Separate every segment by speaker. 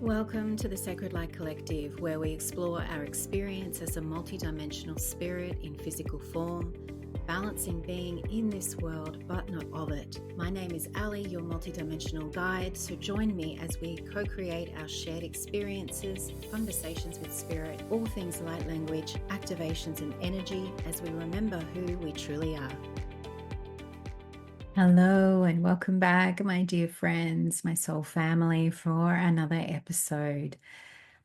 Speaker 1: Welcome to the Sacred Light Collective, where we explore our experience as a multidimensional spirit in physical form, balancing being in this world but not of it. My name is Ali, your multidimensional guide, so join me as we co-create our shared experiences, conversations with spirit, all things light language, activations and energy as we remember who we truly are. Hello and welcome back, my dear friends, my soul family, for another episode.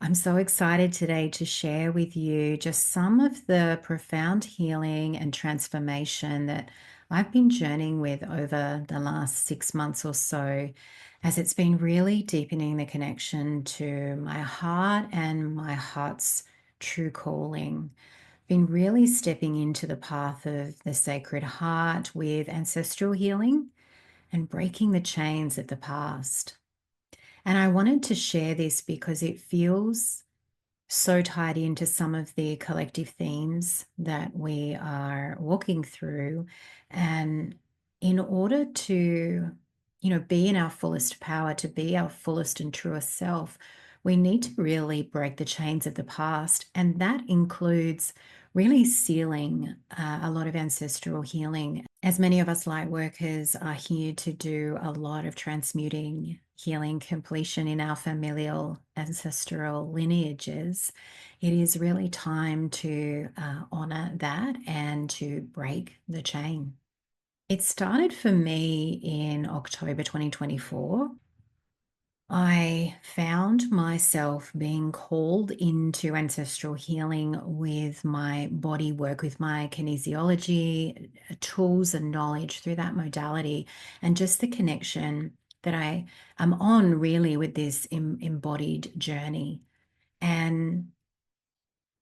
Speaker 1: I'm so excited today to share with you just some of the profound healing and transformation that I've been journeying with over the last 6 months or so, as it's been really deepening the connection to my heart and my heart's true calling. Been really stepping into the path of the Sacred Heart with ancestral healing and breaking the chains of the past. And I wanted to share this because it feels so tied into some of the collective themes that we are walking through. And in order to, be in our fullest power, to be our fullest and truest self, we need to really break the chains of the past. And that includes really sealing a lot of ancestral healing. As many of us light workers are here to do a lot of transmuting, healing, completion in our familial ancestral lineages, it is really time to honor that and to break the chain. It started for me in October 2024. I found myself being called into ancestral healing with my body work, with my kinesiology, tools and knowledge through that modality, and just the connection that I am on really with this embodied journey. And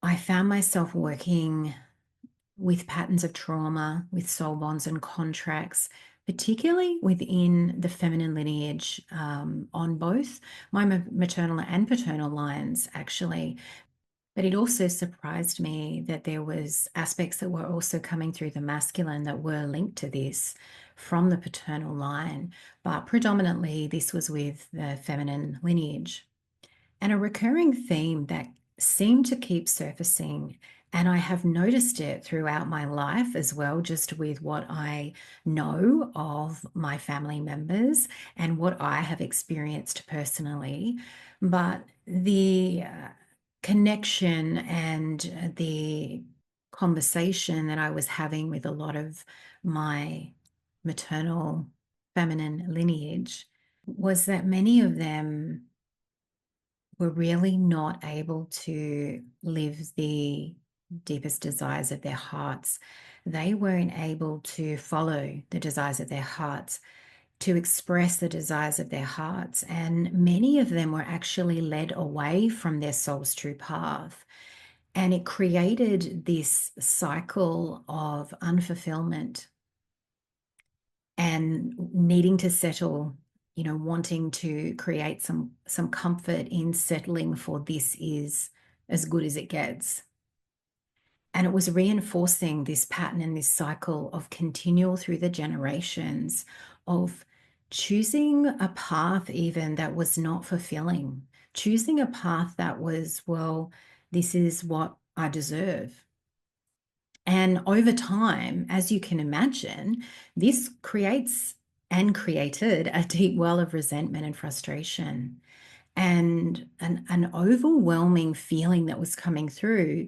Speaker 1: I found myself working with patterns of trauma, with soul bonds and contracts, particularly within the feminine lineage, on both my maternal and paternal lines, actually. But it also surprised me that there was aspects that were also coming through the masculine that were linked to this from the paternal line. But predominantly, this was with the feminine lineage. And a recurring theme that seemed to keep surfacing, and I have noticed it throughout my life as well, just with what I know of my family members and what I have experienced personally. But the connection and the conversation that I was having with a lot of my maternal feminine lineage was that many of them were really not able to live the deepest desires of their hearts. They weren't able to follow the desires of their hearts, to express the desires of their hearts. And many of them were actually led away from their soul's true path. And it created this cycle of unfulfillment and needing to settle, wanting to create some comfort in settling for this is as good as it gets. And it was reinforcing this pattern and this cycle of continual through the generations of choosing a path even that was not fulfilling, choosing a path that was, well, this is what I deserve. And over time, as you can imagine, this creates and created a deep well of resentment and frustration and an overwhelming feeling that was coming through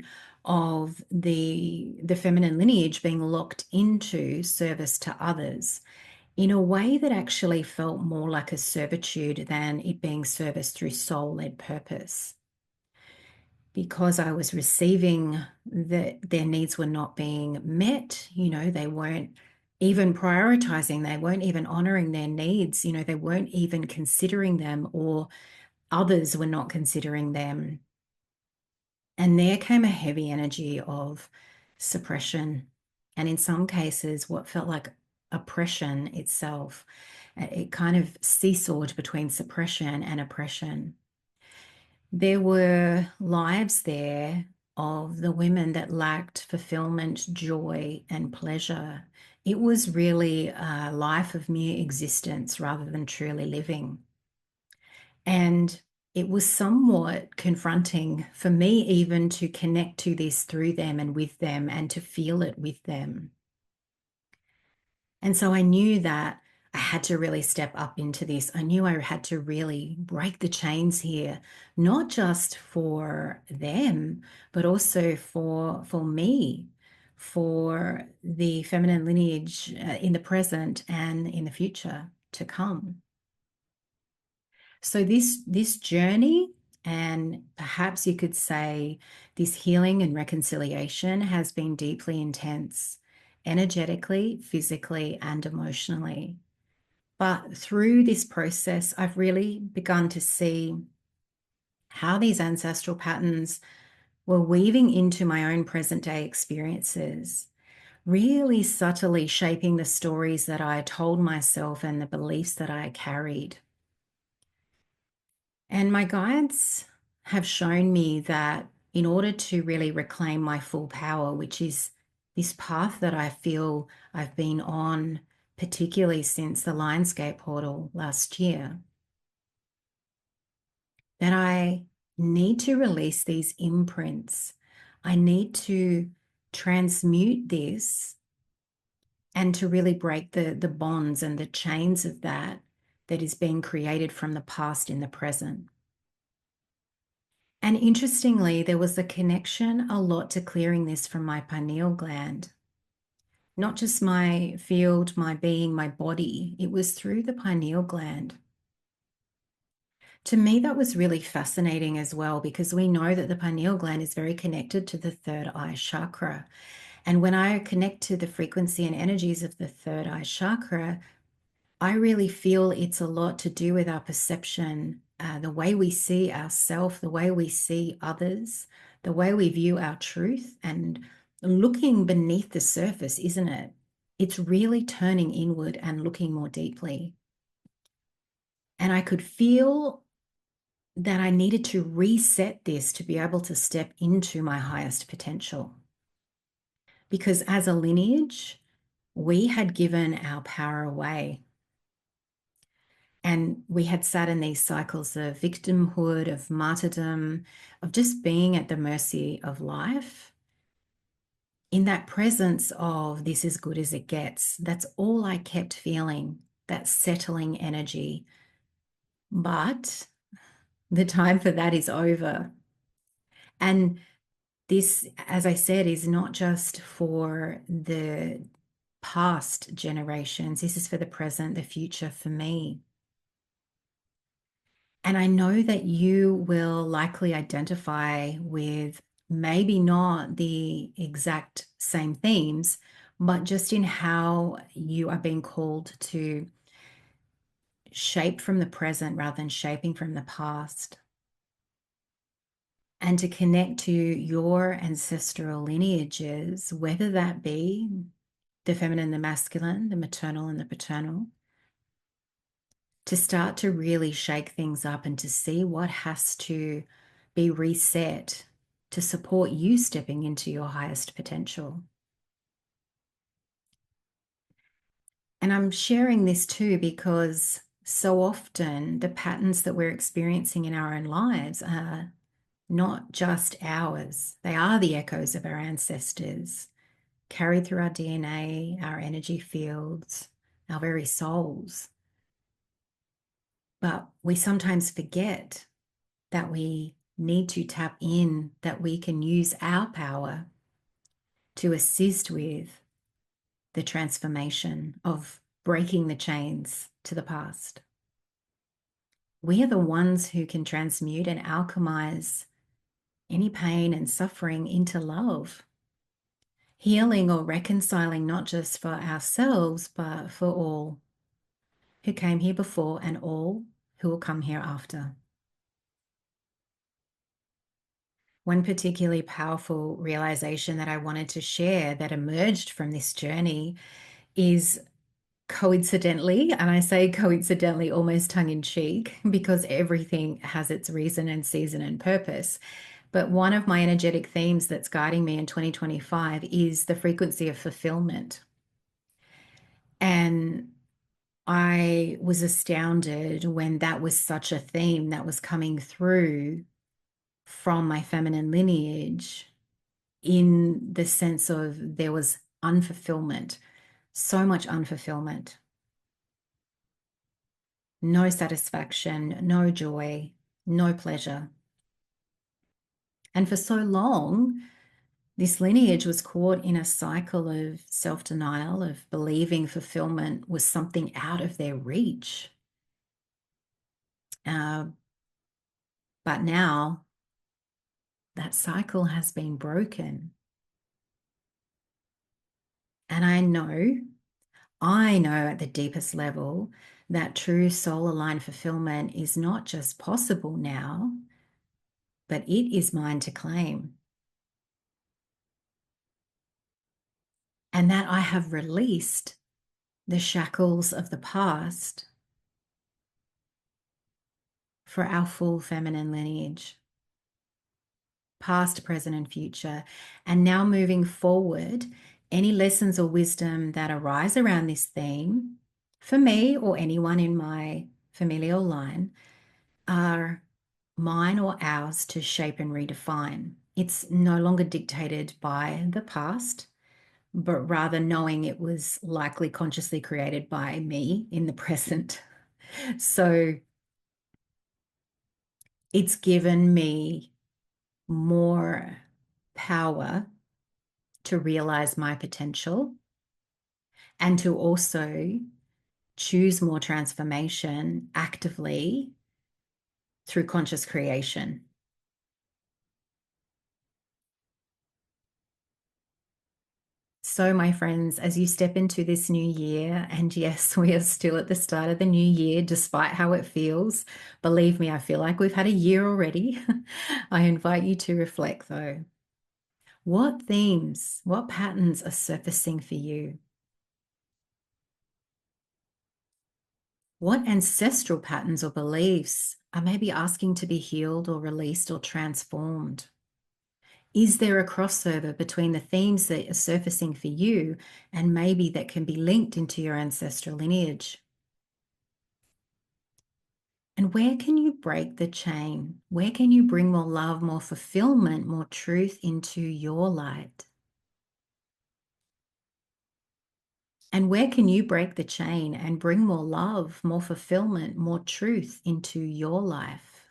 Speaker 1: of the feminine lineage being locked into service to others in a way that actually felt more like a servitude than it being service through soul-led purpose. Because I was receiving that their needs were not being met, they weren't even prioritizing, they weren't even honoring their needs, they weren't even considering them, or others were not considering them. And there came a heavy energy of suppression, and in some cases, what felt like oppression itself. It kind of seesawed between suppression and oppression. There were lives there of the women that lacked fulfillment, joy, and pleasure. It was really a life of mere existence rather than truly living. And it was somewhat confronting for me even to connect to this through them and with them and to feel it with them. And so I knew that I had to really step up into this. I knew I had to really break the chains here, not just for them, but also for me, for the feminine lineage in the present and in the future to come. So this journey, and perhaps you could say this healing and reconciliation, has been deeply intense, energetically, physically, and emotionally. But through this process, I've really begun to see how these ancestral patterns were weaving into my own present day experiences, really subtly shaping the stories that I told myself and the beliefs that I carried. And my guides have shown me that in order to really reclaim my full power, which is this path that I feel I've been on, particularly since the Lionsgate portal last year, that I need to release these imprints. I need to transmute this and to really break the bonds and the chains of that is being created from the past in the present. And interestingly, there was a connection a lot to clearing this from my pineal gland. Not just my field, my being, my body, it was through the pineal gland. To me, that was really fascinating as well, because we know that the pineal gland is very connected to the third eye chakra. And when I connect to the frequency and energies of the third eye chakra, I really feel it's a lot to do with our perception, the way we see ourselves, the way we see others, the way we view our truth, and looking beneath the surface, isn't it? It's really turning inward and looking more deeply. And I could feel that I needed to reset this to be able to step into my highest potential. Because as a lineage, we had given our power away. And we had sat in these cycles of victimhood, of martyrdom, of just being at the mercy of life. In that presence of this is good as it gets, that's all I kept feeling, that settling energy. But the time for that is over. And this, as I said, is not just for the past generations. This is for the present, the future for me. And I know that you will likely identify with maybe not the exact same themes, but just in how you are being called to shape from the present rather than shaping from the past, and to connect to your ancestral lineages, whether that be the feminine, the masculine, the maternal, and the paternal, to start to really shake things up and to see what has to be reset to support you stepping into your highest potential. And I'm sharing this too because so often the patterns that we're experiencing in our own lives are not just ours, they are the echoes of our ancestors, carried through our DNA, our energy fields, our very souls. But we sometimes forget that we need to tap in, that we can use our power to assist with the transformation of breaking the chains to the past. We are the ones who can transmute and alchemize any pain and suffering into love, healing or reconciling not just for ourselves, but for all who came here before and all who will come here after. One particularly powerful realization that I wanted to share that emerged from this journey is coincidentally, and I say coincidentally almost tongue in cheek because everything has its reason and season and purpose. But one of my energetic themes that's guiding me in 2025 is the frequency of fulfillment. And I was astounded when that was such a theme that was coming through from my feminine lineage, in the sense of there was unfulfillment, so much unfulfillment, no satisfaction, no joy, no pleasure. And for so long, this lineage was caught in a cycle of self-denial, of believing fulfillment was something out of their reach. Uh, but now that cycle has been broken. And I know at the deepest level that true soul aligned fulfillment is not just possible now, but it is mine to claim. And that I have released the shackles of the past for our full feminine lineage, past, present, and future. And now moving forward, any lessons or wisdom that arise around this theme, for me or anyone in my familial line, are mine or ours to shape and redefine. It's no longer dictated by the past, but rather knowing it was likely consciously created by me in the present. So it's given me more power to realize my potential and to also choose more transformation actively through conscious creation. So, my friends, as you step into this new year, and yes, we are still at the start of the new year, despite how it feels. Believe me, I feel like we've had a year already. I invite you to reflect, though. What themes, what patterns are surfacing for you? What ancestral patterns or beliefs are maybe asking to be healed or released or transformed? Is there a crossover between the themes that are surfacing for you and maybe that can be linked into your ancestral lineage? And where can you break the chain? Where can you bring more love, more fulfillment, more truth into your light? And where can you break the chain and bring more love, more fulfillment, more truth into your life?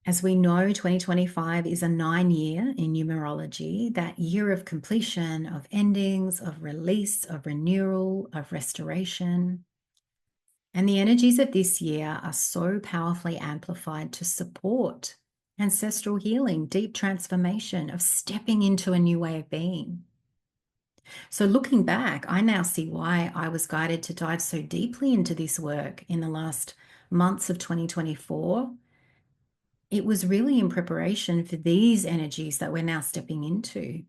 Speaker 1: As we know, 2025 is a 9-year in numerology, that year of completion, of endings, of release, of renewal, of restoration. And the energies of this year are so powerfully amplified to support ancestral healing, deep transformation, of stepping into a new way of being. So, looking back, I now see why I was guided to dive so deeply into this work in the last months of 2024. It was really in preparation for these energies that we're now stepping into.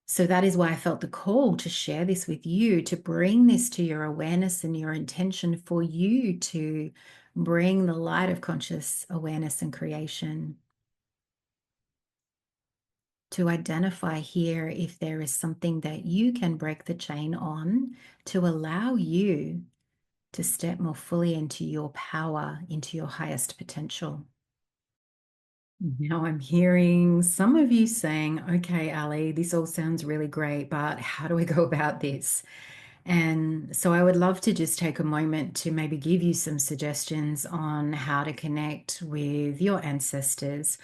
Speaker 1: So that is why I felt the call to share this with you, to bring this to your awareness and your intention for you to bring the light of conscious awareness and creation, to identify here if there is something that you can break the chain on to allow you to step more fully into your power, into your highest potential. Now I'm hearing some of you saying, okay, Ali, this all sounds really great, but how do we go about this? And so I would love to just take a moment to maybe give you some suggestions on how to connect with your ancestors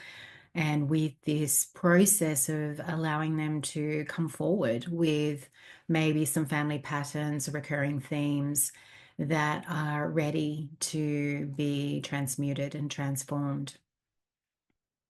Speaker 1: and with this process of allowing them to come forward with maybe some family patterns, recurring themes that are ready to be transmuted and transformed.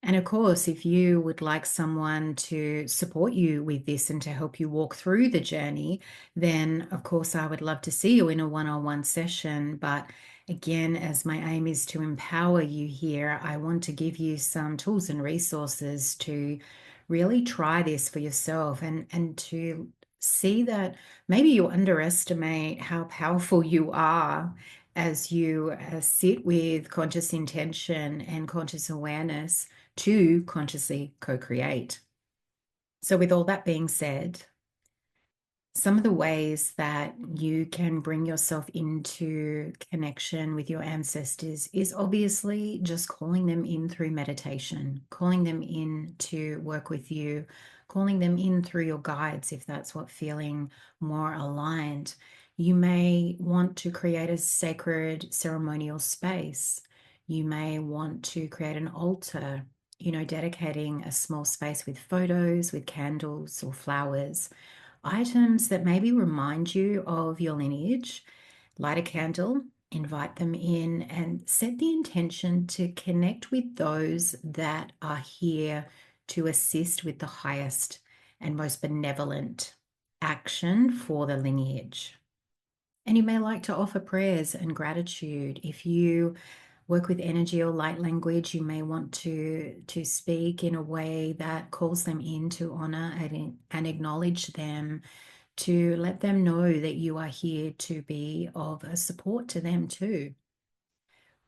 Speaker 1: And of course, if you would like someone to support you with this and to help you walk through the journey, then of course I would love to see you in a one-on-one session. But again, as my aim is to empower you here, I want to give you some tools and resources to really try this for yourself and to see that maybe you underestimate how powerful you are as you sit with conscious intention and conscious awareness to consciously co-create. So with all that being said, Some of the ways that you can bring yourself into connection with your ancestors is obviously just calling them in through meditation, calling them in to work with you, calling them in through your guides if that's what feeling more aligned. You may want to create a sacred ceremonial space. You may want to create an altar, dedicating a small space with photos, with candles or flowers, items that maybe remind you of your lineage. Light a candle, invite them in, and set the intention to connect with those that are here to assist with the highest and most benevolent action for the lineage. And you may like to offer prayers and gratitude. If you work with energy or light language, you may want to speak in a way that calls them in to honor and acknowledge them, to let them know that you are here to be of a support to them too,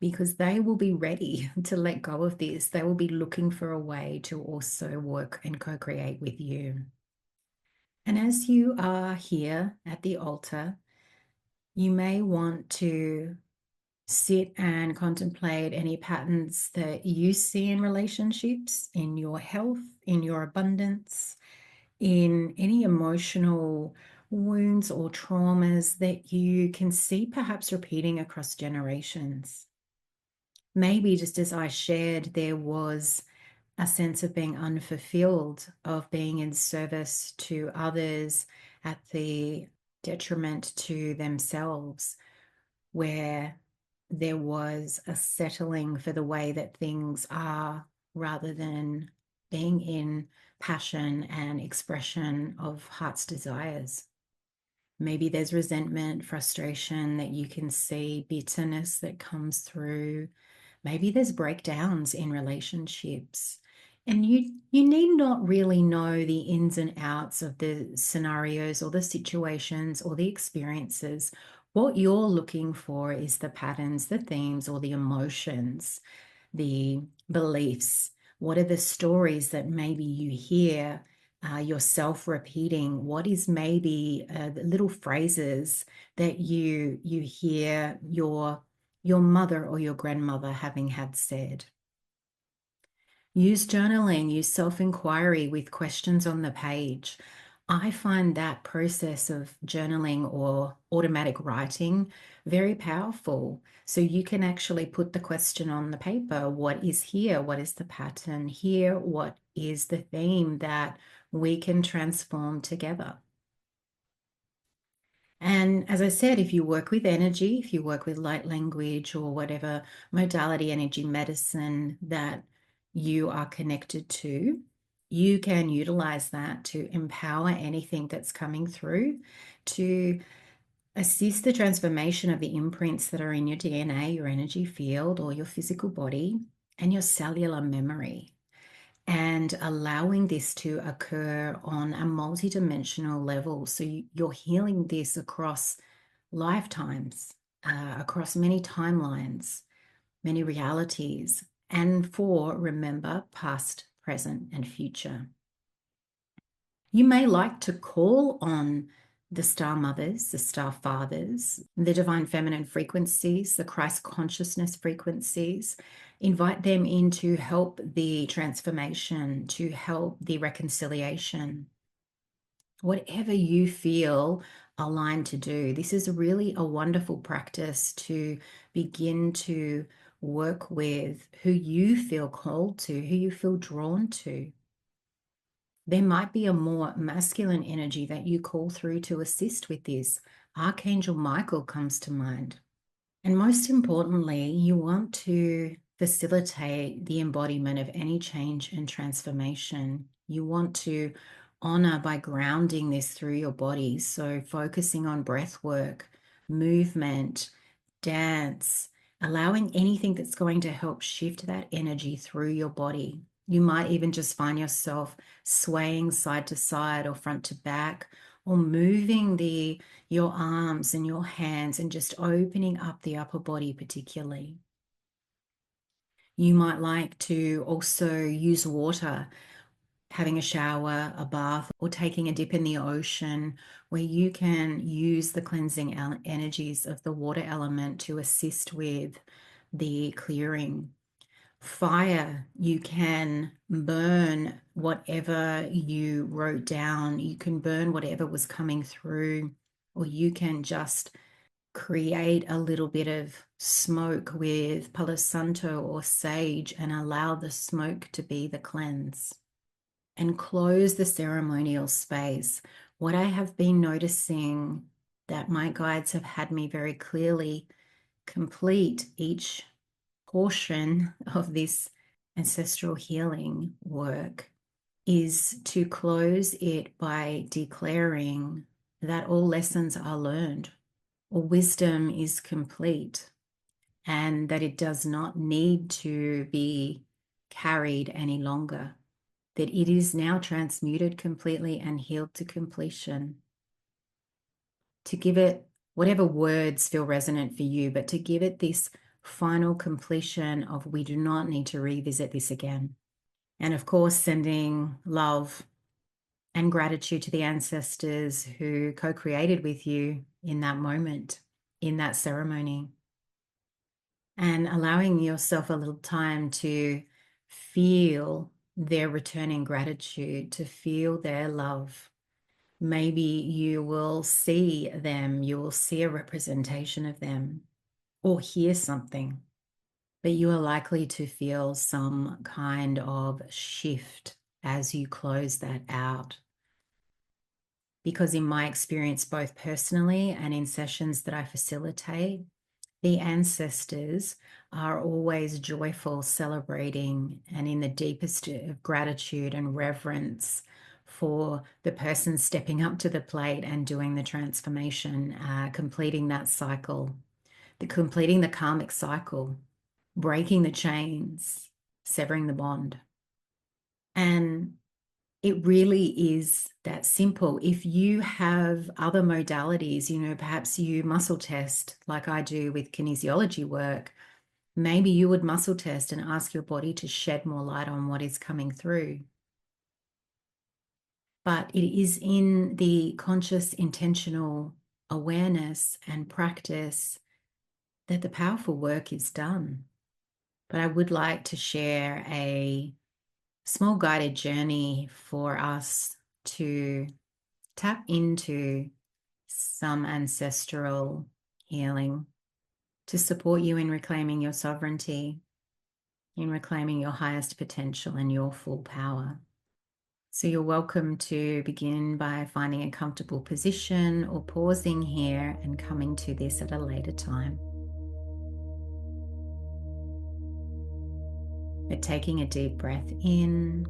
Speaker 1: because they will be ready to let go of this. They will be looking for a way to also work and co-create with you. And as you are here at the altar, you may want to sit and contemplate any patterns that you see in relationships, in your health, in your abundance, in any emotional wounds or traumas that you can see perhaps repeating across generations. Maybe just as I shared, there was a sense of being unfulfilled, of being in service to others at the detriment to themselves, where there was a settling for the way that things are rather than being in passion and expression of heart's desires. Maybe there's resentment, frustration that you can see, bitterness that comes through. Maybe there's breakdowns in relationships. And you need not really know the ins and outs of the scenarios or the situations or the experiences. What you're looking for is the patterns, the themes, or the emotions, the beliefs. What are the stories that maybe you hear yourself repeating? What is maybe the little phrases that you hear your mother or your grandmother having had said? Use journaling, use self-inquiry with questions on the page. I find that process of journaling or automatic writing very powerful. So you can actually put the question on the paper. What is here? What is the pattern here? What is the theme that we can transform together? And as I said, if you work with energy, if you work with light language or whatever modality, energy medicine that you are connected to, you can utilize that to empower anything that's coming through, to assist the transformation of the imprints that are in your DNA, your energy field, or your physical body, and your cellular memory, and allowing this to occur on a multidimensional level. So you're healing this across lifetimes, across many timelines, many realities, and for, remember, past, present, and future. You may like to call on the star mothers, the star fathers, the divine feminine frequencies, the Christ consciousness frequencies. Invite them in to help the transformation, to help the reconciliation. Whatever you feel aligned to do, this is really a wonderful practice to begin to work with who you feel called to, who you feel drawn to. There might be a more masculine energy that you call through to assist with this. Archangel Michael comes to mind. And most importantly, you want to facilitate the embodiment of any change and transformation. You want to honor by grounding this through your body. So, focusing on breath work, movement, dance, allowing anything that's going to help shift that energy through your body. You might even just find yourself swaying side to side or front to back, or moving your arms and your hands and just opening up the upper body particularly. You might like to also use water. having a shower, a bath, or taking a dip in the ocean, where you can use the cleansing energies of the water element to assist with the clearing. Fire, you can burn whatever you wrote down, you can burn whatever was coming through, or you can just create a little bit of smoke with Palo Santo or sage and allow the smoke to be the cleanse. And close the ceremonial space. What I have been noticing that my guides have had me very clearly complete each portion of this ancestral healing work is to close it by declaring that all lessons are learned, all wisdom is complete, and that it does not need to be carried any longer, that it is now transmuted completely and healed to completion. To give it whatever words feel resonant for you, but to give it this final completion of we do not need to revisit this again. And of course, sending love and gratitude to the ancestors who co-created with you in that moment, in that ceremony. And allowing yourself a little time to feel their returning gratitude, to feel their love. Maybe you will see them, you will see a representation of them or hear something, but you are likely to feel some kind of shift as you close that out. Because in my experience, both personally and in sessions that I facilitate, the ancestors are always joyful, celebrating, and in the deepest of gratitude and reverence for the person stepping up to the plate and doing the transformation, completing that cycle, completing the karmic cycle, breaking the chains, severing the bond. And it really is that simple. If you have other modalities, perhaps you muscle test like I do with kinesiology work, maybe you would muscle test and ask your body to shed more light on what is coming through. But it is in the conscious, intentional awareness and practice that the powerful work is done. But I would like to share a small guided journey for us to tap into some ancestral healing to support you in reclaiming your sovereignty, in reclaiming your highest potential and your full power. So you're welcome to begin by finding a comfortable position or pausing here and coming to this at a later time. But taking a deep breath in,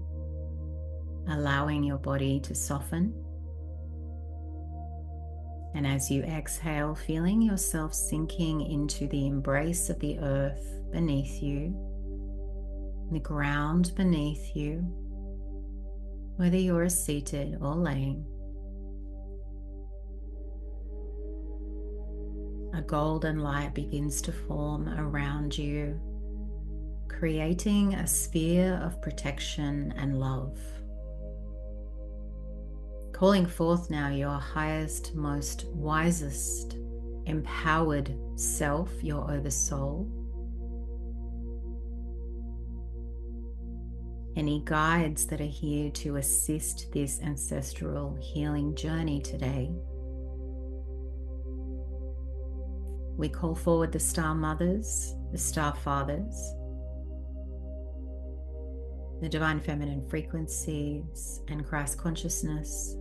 Speaker 1: allowing your body to soften. And as you exhale, feeling yourself sinking into the embrace of the earth beneath you, the ground beneath you, whether you're seated or laying. A golden light begins to form around you, creating a sphere of protection and love. Calling forth now your highest, most wisest, empowered self, your oversoul. Any guides that are here to assist this ancestral healing journey today. We call forward the star mothers, the star fathers, the divine feminine frequencies and Christ consciousness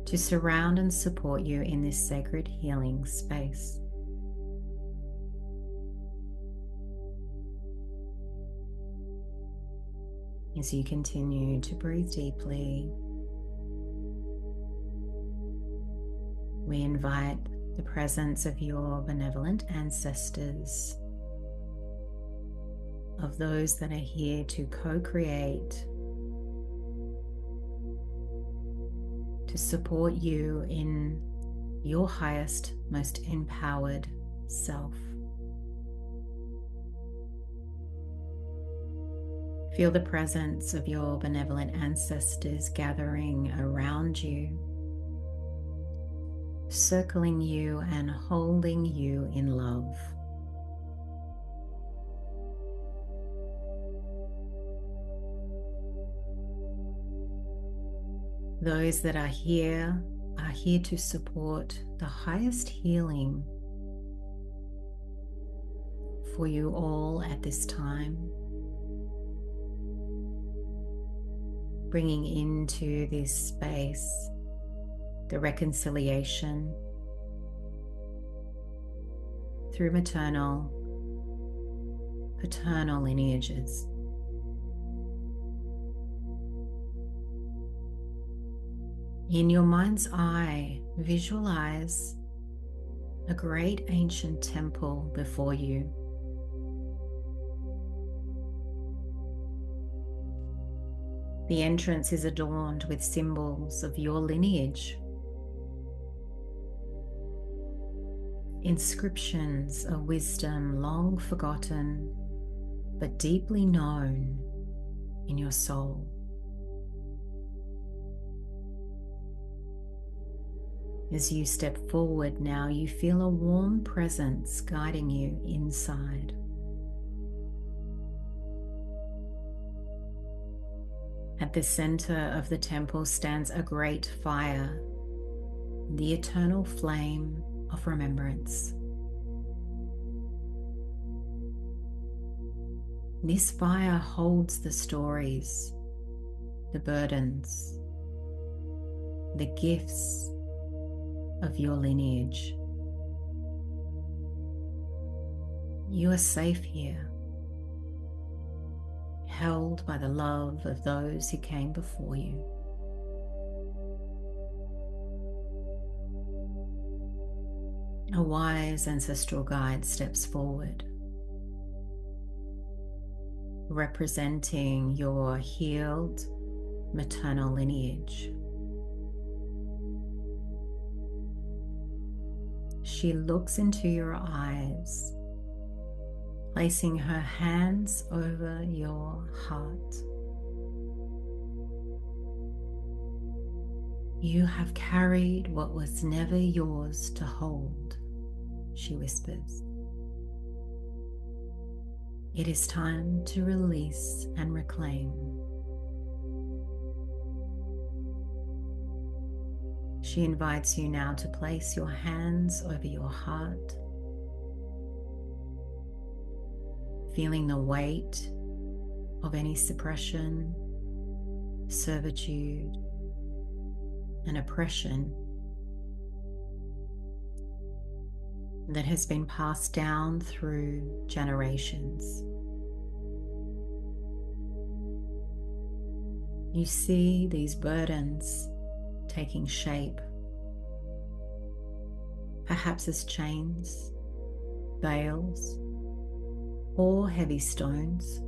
Speaker 1: to surround and support you in this sacred healing space. As you continue to breathe deeply, we invite the presence of your benevolent ancestors, of those that are here to co-create, to support you in your highest, most empowered self. Feel the presence of your benevolent ancestors gathering around you, circling you and holding you in love. Those that are here to support the highest healing for you all at this time. Bringing into this space the reconciliation through maternal, paternal lineages. In your mind's eye, visualize a great ancient temple before you. The entrance is adorned with symbols of your lineage, inscriptions of wisdom long forgotten but deeply known in your soul. As you step forward now, you feel a warm presence guiding you inside. At the center of the temple stands a great fire, the eternal flame of remembrance. This fire holds the stories, the burdens, the gifts of your lineage. You are safe here, held by the love of those who came before you. A wise ancestral guide steps forward, representing your healed maternal lineage. She looks into your eyes, placing her hands over your heart. You have carried what was never yours to hold, she whispers. It is time to release and reclaim. She invites you now to place your hands over your heart, feeling the weight of any suppression, servitude, and oppression that has been passed down through generations. You see these burdens taking shape, perhaps as chains, veils, or heavy stones,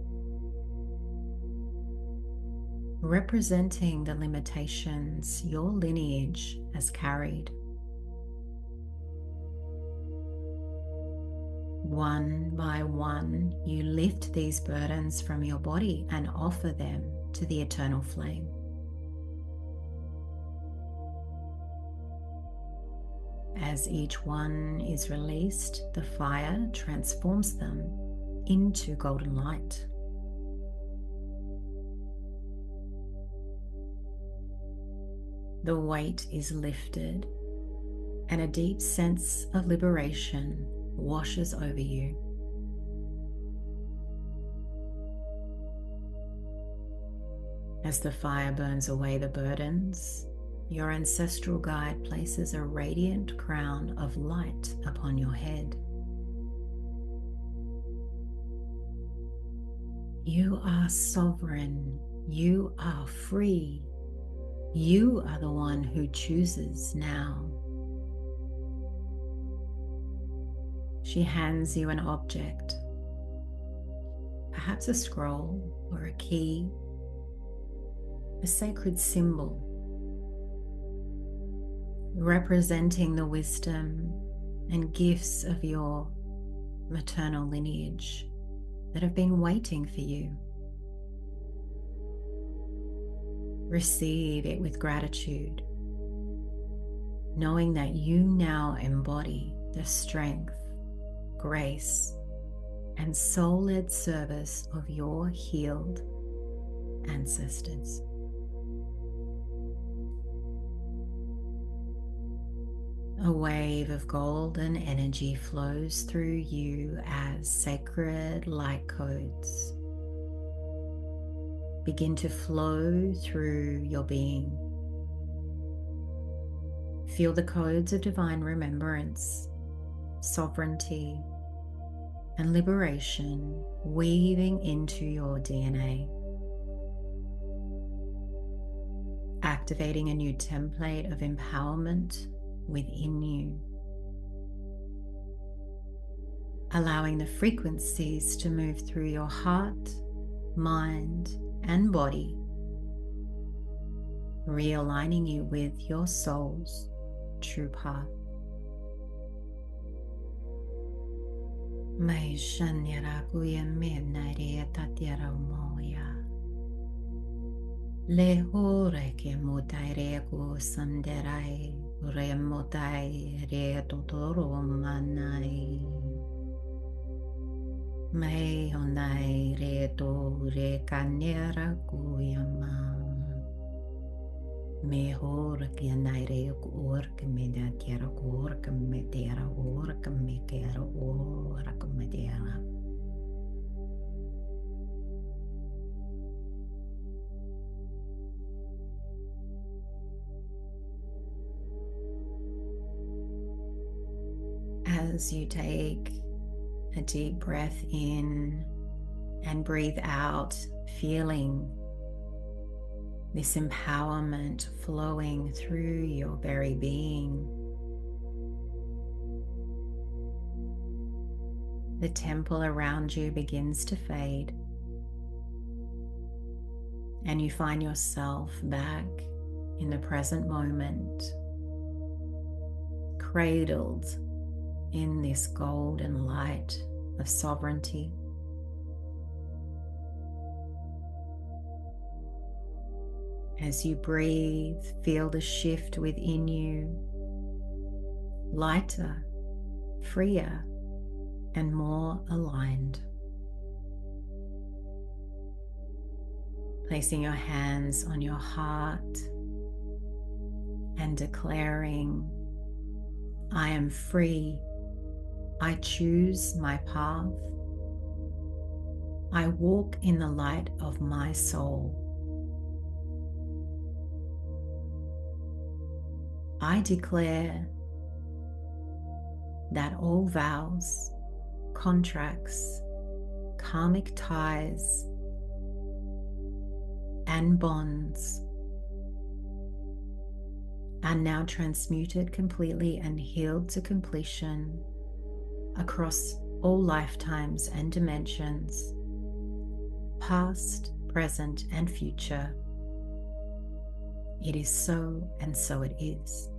Speaker 1: representing the limitations your lineage has carried. One by one, you lift these burdens from your body and offer them to the eternal flame. As each one is released, the fire transforms them into golden light. The weight is lifted, and a deep sense of liberation washes over you. As the fire burns away the burdens, your ancestral guide places a radiant crown of light upon your head. You are sovereign. You are free. You are the one who chooses now. She hands you an object, perhaps a scroll or a key, a sacred symbol, representing the wisdom and gifts of your maternal lineage that have been waiting for you. Receive it with gratitude, knowing that you now embody the strength, grace, and soul-led service of your healed ancestors. A wave of golden energy flows through you as sacred light codes begin to flow through your being. Feel the codes of divine remembrance, sovereignty, and liberation weaving into your DNA, activating a new template of empowerment within you, allowing the frequencies to move through your heart, mind, and body, realigning you with your soul's true path. Mai shanyara kuya menare tatyara moya. Le hore ke mutai re ku sanderai re mutai re totoro manai. Mai onai re to re kanera kuyama. Me hore ke nai re ku or ke me da tiara ku or ke me tiara or ke me tiara or ke me tiara. As you take a deep breath in and breathe out, feeling this empowerment flowing through your very being, the temple around you begins to fade, and you find yourself back in the present moment, cradled in this golden light of sovereignty. As you breathe, feel the shift within you, lighter, freer, and more aligned. Placing your hands on your heart and declaring, I am free. I choose my path. I walk in the light of my soul. I declare that all vows, contracts, karmic ties, and bonds are now transmuted completely and healed to completion across all lifetimes and dimensions, past, present, and future. It is so, and so it is.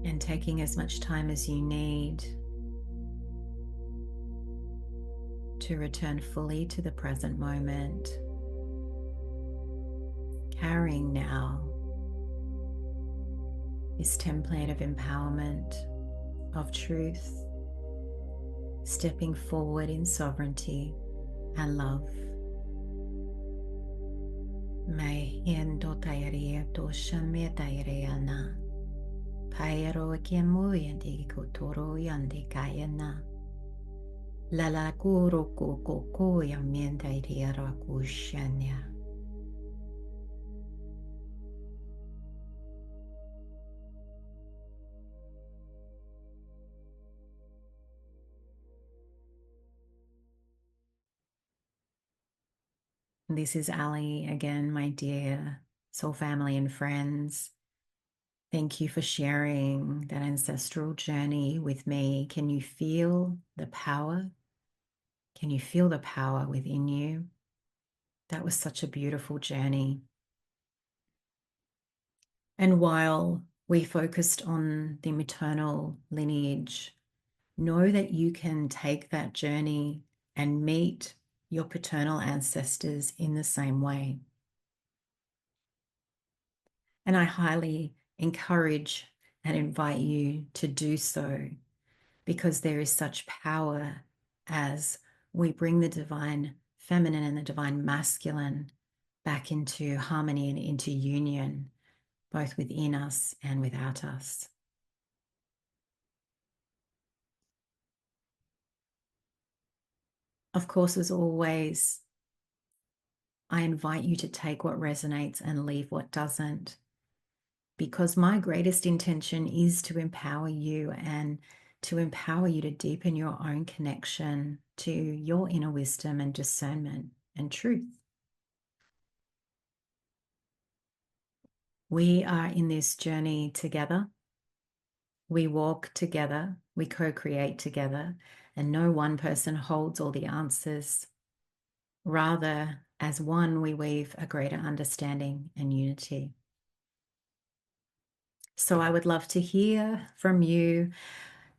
Speaker 1: And taking as much time as you need to return fully to the present moment, carrying now this template of empowerment, of truth, stepping forward in sovereignty and love. Mai hiendo tairea tosha me taireana. Paero kiemu yandi kotoro yandi kayana. Lala kuro koko yamienda iriara kushanya. This is Ali again, my dear soul family and friends. Thank you for sharing that ancestral journey with me. Can you feel the power? Can you feel the power within you? That was such a beautiful journey. And while we focused on the maternal lineage know that you can take that journey and meet your paternal ancestors in the same way. And I highly encourage and invite you to do so, because there is such power as we bring the divine feminine and the divine masculine back into harmony and into union, both within us and without us. Of course, as always, I invite you to take what resonates and leave what doesn't, because my greatest intention is to empower you and to empower you to deepen your own connection to your inner wisdom and discernment and truth. We are in this journey together. We walk together, we co-create together, and no one person holds all the answers. Rather, as one, we weave a greater understanding and unity. So I would love to hear from you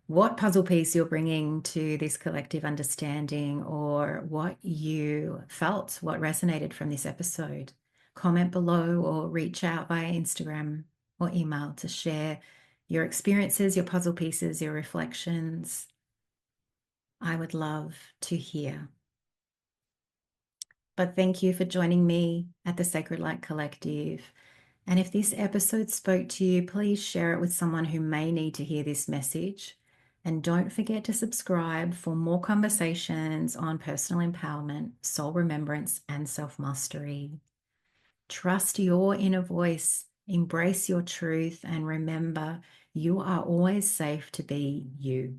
Speaker 1: what puzzle piece you're bringing to this collective understanding, or what you felt, what resonated from this episode. Comment below or reach out via Instagram or email to share your experiences, your puzzle pieces, your reflections. I would love to hear. But thank you for joining me at the Sacred Light Collective. And if this episode spoke to you, please share it with someone who may need to hear this message. And don't forget to subscribe for more conversations on personal empowerment, soul remembrance, and self-mastery. Trust your inner voice, embrace your truth, and remember, you are always safe to be you.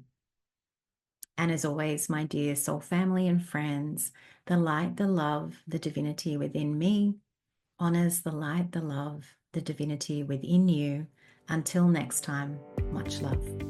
Speaker 1: And as always, my dear soul family and friends, the light, the love, the divinity within me honors the light, the love, the divinity within you. Until next time, much love.